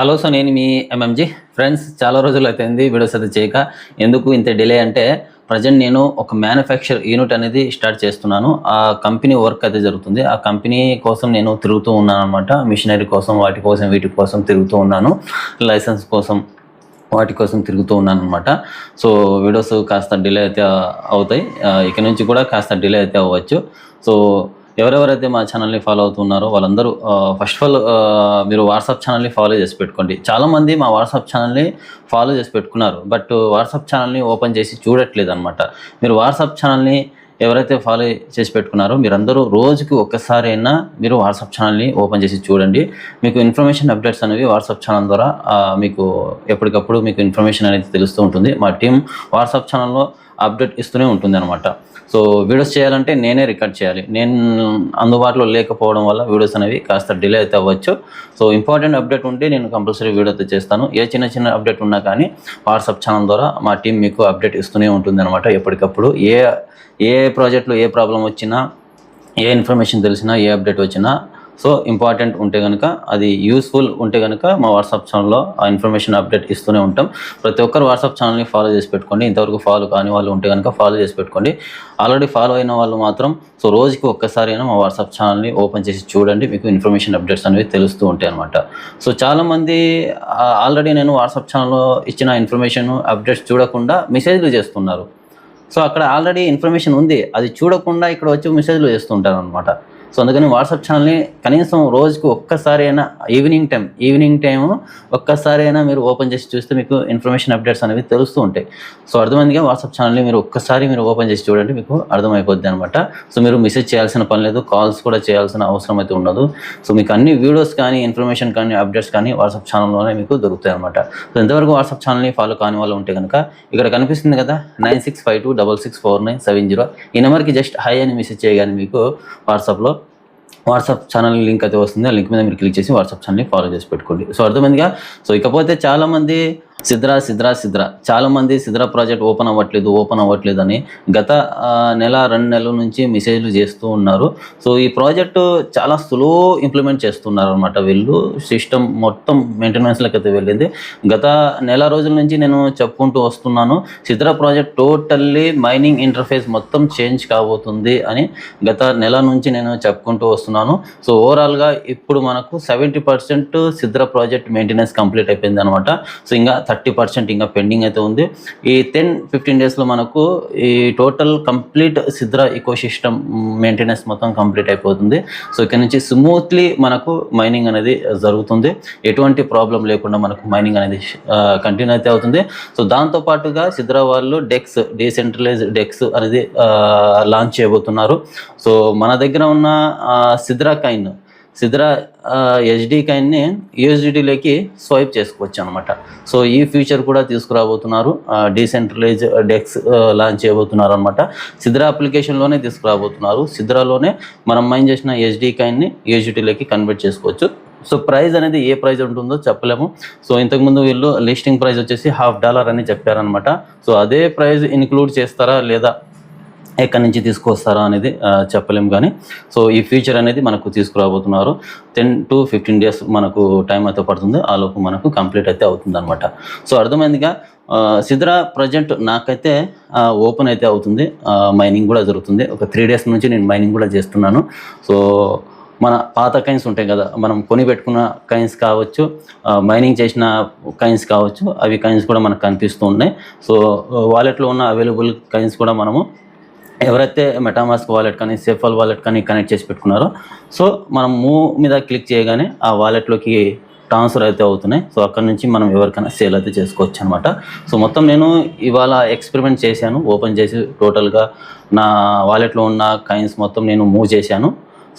Hello so నేను మీ MMG friends చాలా రోజులు అయిపోయింది వీడియోస్ అయితే చేయక. ఎందుకు ఇంత డిలే అంటే ప్రజెంట్ నేను ఒక మ్యానుఫ్యాక్చర్ యూనిట్ అనేది స్టార్ట్ చేస్తున్నాను. ఆ కంపెనీ వర్క్ అయితే జరుగుతుంది. ఆ కంపెనీ కోసం నేను తిరుగుతూ ఉన్నాను అనమాట. మిషనరీ కోసం వీటి కోసం తిరుగుతూ ఉన్నాను. లైసెన్స్ కోసం వాటి కోసం తిరుగుతూ ఉన్నాను అనమాట. సో వీడియోస్ కాస్త డిలే అయితే అవుతాయి. ఇక నుంచి కూడా కాస్త డిలే అయితే అవ్వచ్చు. సో ఎవరెవరైతే మా ఛానల్ని ఫాలో అవుతున్నారో వాళ్ళందరూ ఫస్ట్ ఆఫ్ ఆల్ మీరు వాట్సాప్ ఛానల్ని ఫాలో చేసి పెట్టుకోండి. చాలామంది మా వాట్సాప్ ఛానల్ని ఫాలో చేసి పెట్టుకున్నారు, బట్ వాట్సాప్ ఛానల్ని ఓపెన్ చేసి చూడట్లేదు అనమాట. మీరు వాట్సాప్ ఛానల్ని ఎవరైతే ఫాలో చేసి పెట్టుకున్నారో మీరందరూ రోజుకి ఒక్కసారైనా మీరు వాట్సాప్ ఛానల్ని ఓపెన్ చేసి చూడండి. మీకు ఇన్ఫర్మేషన్ అప్డేట్స్ అనేవి వాట్సాప్ ఛానల్ ద్వారా మీకు ఎప్పటికప్పుడు మీకు ఇన్ఫర్మేషన్ అనేది తెలుస్తూ ఉంటుంది. మా టీం వాట్సాప్ ఛానల్లో అప్డేట్ ఇస్తూనే ఉంటుంది అనమాట. సో వీడియోస్ చేయాలంటే నేనే రికార్డ్ చేయాలి. నేను అందుబాటులో లేకపోవడం వల్ల వీడియోస్ అనేవి కాస్త డిలే అయితే అవ్వచ్చు. సో ఇంపార్టెంట్ అప్డేట్ ఉంటే నేను కంపల్సరీ వీడియో అయితే చేస్తాను. ఏ చిన్న అప్డేట్ ఉన్నా కానీ వాట్సాప్ ఛానల్ ద్వారా మా టీం మీకు అప్డేట్ ఇస్తూనే ఉంటుంది అనమాట. ఎప్పటికప్పుడు ఏ ప్రాజెక్ట్లో ఏ ప్రాబ్లం వచ్చినా, ఏ ఇన్ఫర్మేషన్ తెలిసినా, ఏ అప్డేట్ వచ్చినా, సో ఇంపార్టెంట్ ఉంటే కనుక, అది యూస్ఫుల్ ఉంటే కనుక మా వాట్సాప్ ఛానల్లో ఆ ఇన్ఫర్మేషన్ అప్డేట్ ఇస్తూనే ఉంటాం. ప్రతి ఒక్కరు వాట్సాప్ ఛానల్ని ఫాలో చేసి పెట్టుకోండి. ఇంతవరకు ఫాలో కాని వాళ్ళు ఉంటే కనుక ఫాలో చేసి పెట్టుకోండి. ఆల్రెడీ ఫాలో అయిన వాళ్ళు మాత్రం సో రోజుకి ఒక్కసారైనా మా వాట్సాప్ ఛానల్ని ఓపెన్ చేసి చూడండి. మీకు ఇన్ఫర్మేషన్ అప్డేట్స్ అనేవి తెలుస్తూ ఉంటాయి అనమాట. సో చాలామంది ఆల్రెడీ నేను వాట్సాప్ ఛానల్లో ఇచ్చిన ఇన్ఫర్మేషన్ అప్డేట్స్ చూడకుండా మెసేజ్లు చేస్తున్నారు. సో అక్కడ ఆల్రెడీ ఇన్ఫర్మేషన్ ఉంది, అది చూడకుండా ఇక్కడ వచ్చి మెసేజ్లు చేస్తుంటారు అనమాట. సో అందుకని వాట్సాప్ ఛానల్ని కనీసం రోజుకి ఒక్కసారైనా ఈవినింగ్ టైము ఒక్కసారైనా మీరు ఓపెన్ చేసి చూస్తే మీకు ఇన్ఫర్మేషన్ అప్డేట్స్ అనేవి తెలుస్తూ ఉంటాయి. సో అర్థమైందిగా, వాట్సాప్ ఛానల్ని మీరు ఒక్కసారి ఓపెన్ చేసి చూడండి, మీకు అర్థమైపోద్ది అనమాట. సో మీరు మెసేజ్ చేయాల్సిన పని లేదు, కాల్స్ కూడా చేయాల్సిన అవసరం అయితే ఉండదు. సో మీకు అన్ని వీడియోస్ కానీ, ఇన్ఫర్మేషన్ కానీ, అప్డేట్స్ కానీ వాట్సాప్ ఛానల్లోనే మీకు దొరుకుతాయి అనమాట. సో ఎంతవరకు వాట్సాప్ ఛానల్ని ఫాలో కాని వాళ్ళు ఉంటే కనుక ఇక్కడ కనిపిస్తుంది కదా 9652664970, ఈ నెంబర్కి జస్ట్ హై అని మెసేజ్ చేయగానే మీకు వాట్సాప్ ఛానల్ లింక్ అయితే వస్తుంది. ఆ లింక్ మీద మీరు క్లిక్ చేసి వాట్సాప్ ఛానల్ని ఫాలో చేసి పెట్టుకోండి. సో అర్థమైందిగా. సో ఇకపోతే చాలామంది చాలామంది సిద్రా ప్రాజెక్ట్ ఓపెన్ అవ్వట్లేదు అని గత నెల 2 నెలల నుంచి మెసేజ్లు చేస్తూ ఉన్నారు. సో ఈ ప్రాజెక్టు చాలా స్లో ఇంప్లిమెంట్ చేస్తున్నారు అనమాట. వీళ్ళు సిస్టమ్ మొత్తం మెయింటెనెన్స్లోకి అయితే వెళ్ళింది. గత నెల రోజుల నుంచి నేను చెప్పుకుంటూ వస్తున్నాను, Sidra project totally mining interface మొత్తం చేంజ్ కాబోతుంది అని గత నెల నుంచి నేను చెప్పుకుంటూ వస్తున్నాను. సో ఓవరాల్గా ఇప్పుడు మనకు 70% సిద్రా ప్రాజెక్ట్ మెయింటెనెన్స్ కంప్లీట్ అయిపోయింది అనమాట. సో ఇంకా 30% ఇంకా పెండింగ్ అయితే ఉంది. ఈ 10-15 డేస్లో మనకు ఈ total complete Sidra ecosystem maintenance మొత్తం కంప్లీట్ అయిపోతుంది. సో ఇక్కడ నుంచి స్మూత్లీ మనకు మైనింగ్ అనేది జరుగుతుంది. ఎటువంటి ప్రాబ్లం లేకుండా మనకు మైనింగ్ అనేది కంటిన్యూ అయితే అవుతుంది. సో దాంతోపాటుగా సిద్రా వాళ్ళు డీసెంట్రలైజ్డ్ డెక్స్ అనేది లాంచ్ చేయబోతున్నారు. సో మన దగ్గర ఉన్న సిద్రా HD కాయిన్ని USDTలోకి స్వైప్ చేసుకోవచ్చు అనమాట. సో ఈ ఫ్యూచర్ కూడా తీసుకురాబోతున్నారు. డీసెంట్రలైజ్ డెక్స్ లాంచ్ చేయబోతున్నారు అనమాట. సిద్రా అప్లికేషన్లోనే తీసుకురాబోతున్నారు. సిద్రాలోనే మనం మైన్ చేసిన SD కాయిన్ని USDTలోకి కన్వర్ట్ చేసుకోవచ్చు. సో ప్రైస్ అనేది ఏ ప్రైస్ ఉంటుందో చెప్పలేము. సో ఇంతకుముందు వీళ్ళు లిస్టింగ్ ప్రైస్ వచ్చేసి $50 అని చెప్పారనమాట. సో అదే ప్రైస్ ఇన్క్లూడ్ చేస్తారా లేదా, ఎక్కడి నుంచి తీసుకొస్తారా అనేది చెప్పలేము. కానీ సో ఈ ఫీచర్ అనేది మనకు తీసుకురాబోతున్నారు. 10-15 డేస్ మనకు టైం అయితే పడుతుంది. ఆ లోపు మనకు కంప్లీట్ అయితే అవుతుంది అనమాట. సో అర్థమైందిగా. సిద్రా ప్రజెంట్ నాకైతే ఓపెన్ అయితే అవుతుంది, మైనింగ్ కూడా జరుగుతుంది. ఒక 3 డేస్ నుంచి నేను మైనింగ్ కూడా చేస్తున్నాను. సో మన పాత కైన్స్ ఉంటాయి కదా, మనం కొని పెట్టుకున్న కైన్స్ కావచ్చు, మైనింగ్ చేసిన కైన్స్ కావచ్చు, అవి కైన్స్ కూడా మనకు కనిపిస్తూ ఉన్నాయి. సో వాలెట్లో ఉన్న అవైలబుల్ కైన్స్ కూడా మనము ఎవరైతే మెటామాస్క్ వాలెట్ కానీ, సేఫాల్ వాలెట్ కానీ కనెక్ట్ చేసి పెట్టుకున్నారో, సో మనం మూవ్ మీద క్లిక్ చేయగానే ఆ వాలెట్లోకి ట్రాన్స్ఫర్ అయితే అవుతున్నాయి. సో అక్కడ నుంచి మనం ఎవరికైనా సేల్ అయితే చేసుకోవచ్చు అనమాట. సో మొత్తం నేను ఇవాళ ఎక్స్పెరిమెంట్ చేశాను. ఓపెన్ చేసి టోటల్గా నా వాలెట్లో ఉన్న కాయిన్స్ మొత్తం నేను మూవ్ చేశాను.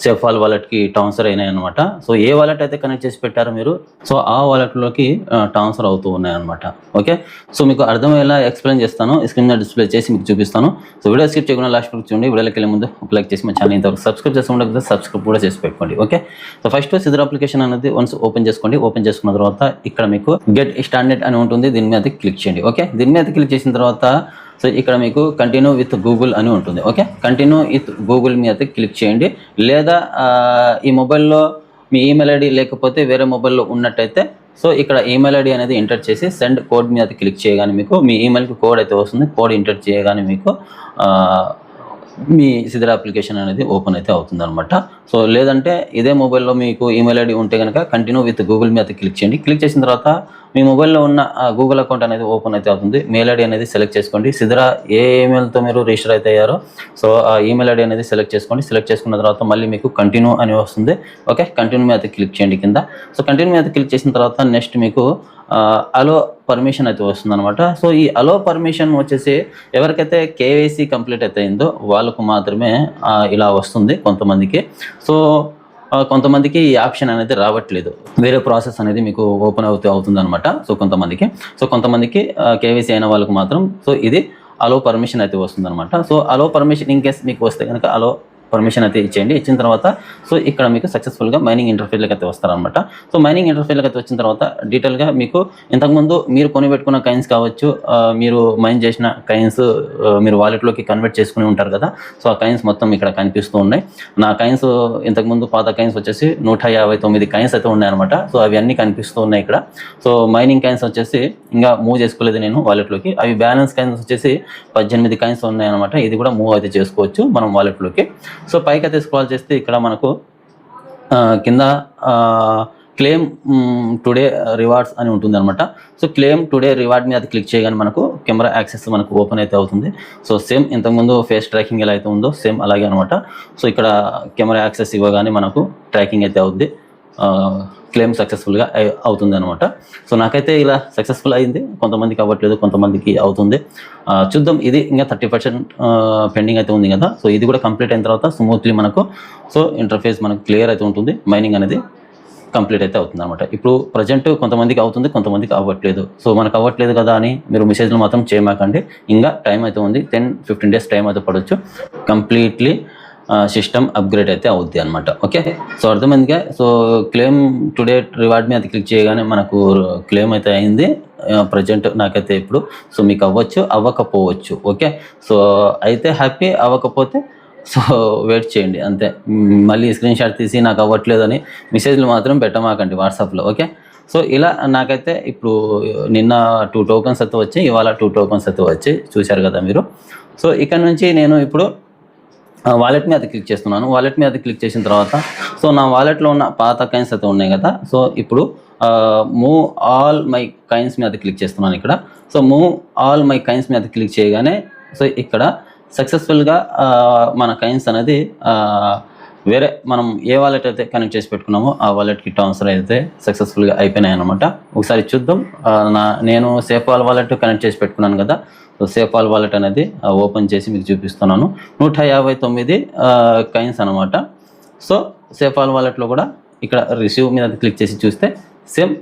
సేఫాల్ వాలెట్కి ట్రాన్స్ఫర్ అయినాయి అనమాట. సో ఏ వాలెట్ అయితే కనెక్ట్ చేసి పెట్టారో మీరు, సో ఆ వాలెట్లోకి ట్రాన్స్ఫర్ అవుతూ ఉన్నాయన్నమాట. ఓకే, సో మీకు అర్థమయ్యేలా ఎక్స్ప్లెయిన్ చేస్తాను. స్క్రీన్ మీద డిస్ప్లే చేసి మీకు చూపిస్తాను. సో వీడియో స్కిప్ చేయకుండా లాస్ట్ వరకు చూడండి. వీడియోకి వెళ్ళే ముందు ఒక లైక్ చేసి మా ఛానల్ ఇంతవరకు సబ్స్క్రైబ్ చేసి ఉండకపోతే సబ్స్క్రైబ్ కూడా చేసి పెట్టుకోండి. Okay, so first Sidra application అనేది వన్స్ ఓపెన్ చేసుకోండి. ఓపెన్ చేసుకున్న తర్వాత ఇక్కడ మీకు గెట్ స్టాండర్డ్ అని ఉంటుంది, దీని మీద క్లిక్ చేయండి. ఓకే, దీని మీద క్లిక్ చేసిన తర్వాత సో ఇక్కడ మీకు కంటిన్యూ విత్ గూగుల్ అని ఉంటుంది. ఓకే, కంటిన్యూ విత్ గూగుల్ మీద క్లిక్ చేయండి. లేదా ఈ మొబైల్లో మీ ఈమెయిల్ ఐడి లేకపోతే వేరే మొబైల్లో ఉన్నట్టయితే సో ఇక్కడ ఈమెయిల్ ఐడి అనేది ఎంటర్ చేసి సెండ్ కోడ్ మీద క్లిక్ చేయగానే మీకు మీ ఈమెయిల్కి కోడ్ అయితే వస్తుంది. కోడ్ ఎంటర్ చేయగానే మీకు మీ సిద్ధర్ అప్లికేషన్ అనేది ఓపెన్ అయితే అవుతుంది అనమాట. సో లేదంటే ఇదే మొబైల్లో మీకు ఈమెయిల్ ఐడి ఉంటే కనుక కంటిన్యూ విత్ గూగుల్ మీద క్లిక్ చేయండి. క్లిక్ చేసిన తర్వాత మీ మొబైల్లో ఉన్న గూగుల్ అకౌంట్ అనేది ఓపెన్ అయితే అవుతుంది. మెయిల్ ఐడి అనేది సెలెక్ట్ చేసుకోండి. సిద్ధరా ఏ ఈమెయిల్తో మీరు రిజిస్టర్ అయితే అయ్యారో సో ఆ ఈమెయిల్ ఐడి అనేది సెలెక్ట్ చేసుకోండి. సెలెక్ట్ చేసుకున్న తర్వాత మళ్ళీ మీకు కంటిన్యూ అని వస్తుంది. ఓకే, కంటిన్యూ మీద క్లిక్ చేయండి కింద. సో కంటిన్యూ మీద క్లిక్ చేసిన తర్వాత నెక్స్ట్ మీకు అలో పర్మిషన్ అయితే వస్తుంది అనమాట. సో ఈ అలో పర్మిషన్ వచ్చేసి ఎవరికైతే కేవైసీ కంప్లీట్ అయితే అయిందో వాళ్ళకు మాత్రమే ఇలా వస్తుంది కొంతమందికి. సో కొంతమందికి ఈ ఆప్షన్ అనేది రావట్లేదు, వేరే ప్రాసెస్ అనేది మీకు ఓపెన్ అవుతుంది అనమాట. సో కొంతమందికి కేవైసీ అయిన వాళ్ళకు మాత్రం సో ఇది అలో పర్మిషన్ అయితే వస్తుంది అనమాట. So also permission in case మీకు వస్తే కనుక అలో పర్మిషన్ అయితే ఇచ్చేయండి. ఇచ్చిన తర్వాత సో ఇక్కడ మీకు సక్సెస్ఫుల్గా మైనింగ్ ఇంటర్ఫేస్లోకి అయితే వస్తారనమాట. సో మైనింగ్ ఇంటర్ఫేస్లోకి అయితే వచ్చిన తర్వాత డీటెయిల్గా మీకు ఇంతకుముందు మీరు కొనిపెట్టుకున్న కైన్స్ కావచ్చు, మీరు మైన్ చేసిన కైన్స్ మీరు వాలెట్లోకి కన్వర్ట్ చేసుకుని ఉంటారు కదా. సో ఆ కైన్స్ మొత్తం ఇక్కడ కనిపిస్తూ ఉన్నాయి. నా కైన్స్ ఇంతకుముందు పాత కైన్స్ వచ్చేసి 159 కైన్స్ అయితే ఉన్నాయన్నమాట. సో అవి అన్నీ కనిపిస్తూ ఉన్నాయి ఇక్కడ. సో మైనింగ్ కైన్స్ వచ్చేసి ఇంకా మూవ్ చేసుకోలేదు నేను వాలెట్లోకి. అవి బ్యాలెన్స్ కైన్స్ వచ్చేసి 18 కైన్స్ ఉన్నాయన్నమాట. ఇది కూడా మూవ్ అయితే చేసుకోవచ్చు మనం వాలెట్లోకి. సో పైకి అయితే స్క్రాల్ చేస్తే ఇక్కడ మనకు కింద క్లెయిమ్ టుడే రివార్డ్స్ అని ఉంటుంది అనమాట. సో క్లెయిమ్ టుడే రివార్డ్ మీద క్లిక్ చేయగానే మనకు కెమెరా యాక్సెస్ మనకు ఓపెన్ అయితే అవుతుంది. సో సేమ్ ఇంతకుముందు ఫేస్ ట్రాకింగ్ ఎలా అయితే ఉందో సేమ్ అలాగే అనమాట. సో ఇక్కడ కెమెరా యాక్సెస్ ఇవ్వగానే మనకు ట్రాకింగ్ అయితే అవుద్ది, క్లెయిమ్ సక్సెస్ఫుల్గా అవుతుంది అనమాట. సో నాకైతే ఇలా సక్సెస్ఫుల్ అయింది, కొంతమందికి అవ్వట్లేదు, కొంతమందికి అవుతుంది. చూద్దాం. ఇది ఇంకా 30% పెండింగ్ అయితే ఉంది కదా. సో ఇది కూడా కంప్లీట్ అయిన తర్వాత స్మూత్లీ మనకు సో ఇంటర్ఫేస్ మనకు క్లియర్ అయితే ఉంటుంది, మైనింగ్ అనేది కంప్లీట్ అయితే అవుతుంది అనమాట. ఇప్పుడు ప్రజెంట్ కొంతమందికి అవుతుంది, కొంతమందికి అవ్వట్లేదు. సో మనకు అవ్వట్లేదు కదా అని మీరు మెసేజ్లు మాత్రం చేయమాకండి. ఇంకా టైం అయితే ఉంది, 10-15 డేస్ టైం అయితే పడవచ్చు. కంప్లీట్లీ సిస్టమ్ అప్గ్రేడ్ అయితే అవుద్ది అనమాట. ఓకే, సో అర్థమైందిగా. సో క్లెయిమ్ టుడే రివార్డ్ మీద క్లిక్ చేయగానే మనకు క్లెయిమ్ అయితే అయింది ప్రజెంట్ నాకైతే ఇప్పుడు. సో మీకు అవ్వచ్చు, అవ్వకపోవచ్చు. ఓకే, సో అయితే హ్యాపీ, అవ్వకపోతే సో వెయిట్ చేయండి అంతే. మళ్ళీ స్క్రీన్ షాట్ తీసి నాకు అవ్వట్లేదు అని మెసేజ్లు మాత్రం పెట్టమాకండి వాట్సాప్లో. ఓకే, సో ఇలా నాకైతే ఇప్పుడు నిన్న 2 టోకన్స్ అయితే వచ్చాయి, ఇవాళ 2 టోకన్స్ అయితే వచ్చాయి, చూశారు కదా మీరు. సో ఇక్కడ నుంచి నేను ఇప్పుడు వాలెట్ మీద క్లిక్ చేస్తున్నాను. వాలెట్ మీద క్లిక్ చేసిన తర్వాత సో నా వాలెట్లో ఉన్న పాత కైన్స్ అయితే ఉన్నాయి కదా. సో ఇప్పుడు మూవ్ ఆల్ మై కైన్స్ మీద క్లిక్ చేస్తున్నాను ఇక్కడ. సో మూవ్ ఆల్ మై కైన్స్ మీద క్లిక్ చేయగానే సో ఇక్కడ సక్సెస్ఫుల్గా మన కైన్స్ అనేది వేరే మనం ఏ వాలెట్ అయితే కనెక్ట్ చేసి పెట్టుకున్నామో ఆ వాలెట్కి ట్రాన్స్ఫర్ అయితే సక్సెస్ఫుల్గా అయిపోయినాయి అనమాట. ఒకసారి చూద్దాం. నేను సేఫ్వాల్ వాలెట్ కనెక్ట్ చేసి పెట్టుకున్నాను కదా. సో సేఫ్వాల్ వాలెట్ అనేది ఓపెన్ చేసి మీకు చూపిస్తున్నాను. 159 కైన్స్ అనమాట. సో సేఫ్వాల్ వాలెట్లో కూడా ఇక్కడ రిసీవ్ మీద క్లిక్ చేసి చూస్తే సేమ్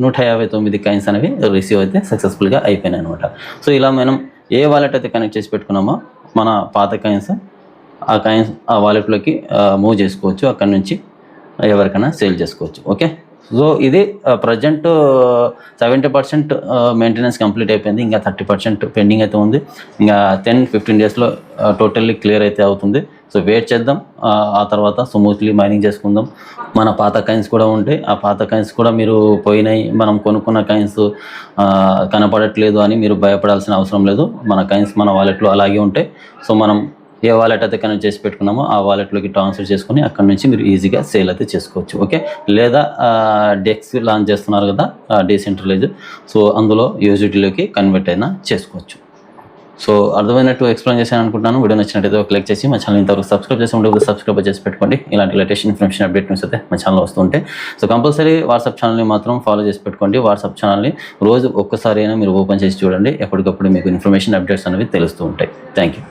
159 కైన్స్ అనేవి రిసీవ్ అయితే సక్సెస్ఫుల్గా అయిపోయినాయి అనమాట. సో ఇలా మనం ఏ వాలెట్ అయితే కనెక్ట్ చేసి పెట్టుకున్నామో మన పాత కైన్స్ ఆ వాలెట్లోకి మూవ్ చేసుకోవచ్చు, అక్కడ నుంచి ఎవరికైనా సేల్ చేసుకోవచ్చు. ఓకే, సో ఇది ప్రజెంట్ 70% మెయింటెనెన్స్ కంప్లీట్ అయిపోయింది. ఇంకా 30% పెండింగ్ అయితే ఉంది. ఇంకా 10-15 డేస్లో టోటల్లీ క్లియర్ అయితే అవుతుంది. సో వెయిట్ చేద్దాం. ఆ తర్వాత స్మూత్లీ మైనింగ్ చేసుకుందాం. మన పాత కైన్స్ కూడా ఉంటాయి, ఆ పాత కైన్స్ కూడా మీరు పోయినాయి, మనం కొనుక్కున్న కైన్స్ కనపడట్లేదు అని మీరు భయపడాల్సిన అవసరం లేదు. మన కైన్స్ మన వాలెట్లో అలాగే ఉంటాయి. సో మనం ఏ వాలెట్ అయితే కనెక్ట్ చేసి పెట్టుకున్నామో ఆ వాలెట్లోకి ట్రాన్స్ఫర్ చేసుకుని అక్కడ నుంచి మీరు ఈజీగా సేల్ అయితే చేసుకోవచ్చు. ఓకే, లేదా డెక్స్ లాంచ్ చేస్తున్నారు కదా డీసెంట్రలైజ్, సో అందులో యూజిటీలోకి కన్వర్ట్ అయినా చేసుకోవచ్చు. సో అర్థమైనట్టు ఎక్స్ప్లెయిన్ చేశాను అనుకుంటున్నాను. వీడియో నచ్చినట్టయితే ఒక లైక్ చేసి మా ఛానల్ ఇంతవరకు సబ్స్క్రైబ్ చేసి ఉంటే సబ్స్క్రైబ్ చేసి పెట్టుకోండి. ఇలాంటి లేటెస్ట్ ఇన్ఫర్మేషన్ అప్డేట్ న్యూస్ అయితే మా ఛానల్ వస్తుంటే సో కంపల్సరీ వాట్సాప్ ఛానల్ని మాత్రం ఫాలో చేసి పెట్టుకోండి. వాట్సాప్ ఛానల్ని రోజు ఒక్కసారి అయినా మీరు ఓపెన్ చేసి చూడండి. ఎప్పటికప్పుడు మీకు ఇన్ఫర్మేషన్ అప్డేట్స్ అనేవి తెలుస్తూ ఉంటాయి. Thank you.